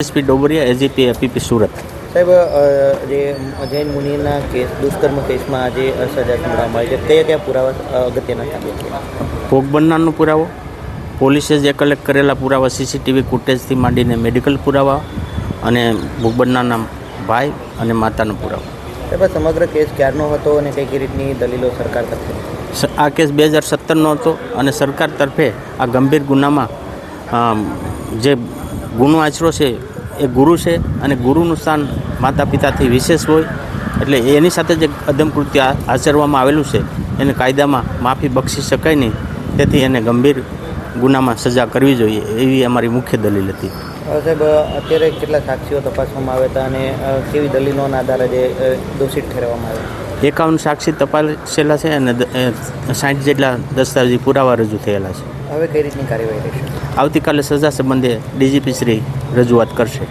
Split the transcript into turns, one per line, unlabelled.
SP Dobariya, AGP APP Surat.
સાહેબ, જે Jain મુનિના case દુષ્કર્મ કેસમાં આજે સજા સંભળાવવામાં આવી છે, કયા પુરાવા અગત્યના સાબિત છે?
ભોગ બનનારનો પુરાવો, પોલીસે જે કલેક્ટ કરેલા પુરાવા, સીસીટીવી ફૂટેજથી માંડીને મેડિકલ પુરાવા અને ભોગ બનનારના ભાઈ અને માતાનો પુરાવો.
સાહેબ, સમગ્ર કેસ ક્યારનો હતો અને કઈ રીતની દલીલો સરકાર તરફે?
આ કેસ 2017નો હતો અને સરકાર તરફે આ ગંભીર ગુનામાં જે ગુનો આચરો છે એ ગુરુ છે અને ગુરુનું સ્થાન માતા પિતાથી વિશેષ હોય, એટલે એની સાથે જે અદમકૃત્ય આચરવામાં આવેલું છે એને કાયદામાં માફી બક્ષી શકાય નહીં, તેથી એને ગંભીર ગુનામાં સજા કરવી જોઈએ, એવી અમારી મુખ્ય દલીલ હતી.
સાહેબ, અત્યારે કેટલા સાક્ષીઓ તપાસવામાં આવ્યા હતા અને કેવી દલીલોના આધારે જે દોષિત ઠેરવવામાં આવ્યા?
51 સાક્ષી તપાસેલા છે અને 60 જેટલા દસ્તાવેજી પુરાવા રજૂ થયેલા છે.
હવે કઈ રીતની કાર્યવાહી રહેશે?
આવતીકાલે સજા સંબંધે ડીજીપી શ્રી રજૂઆત કરશે.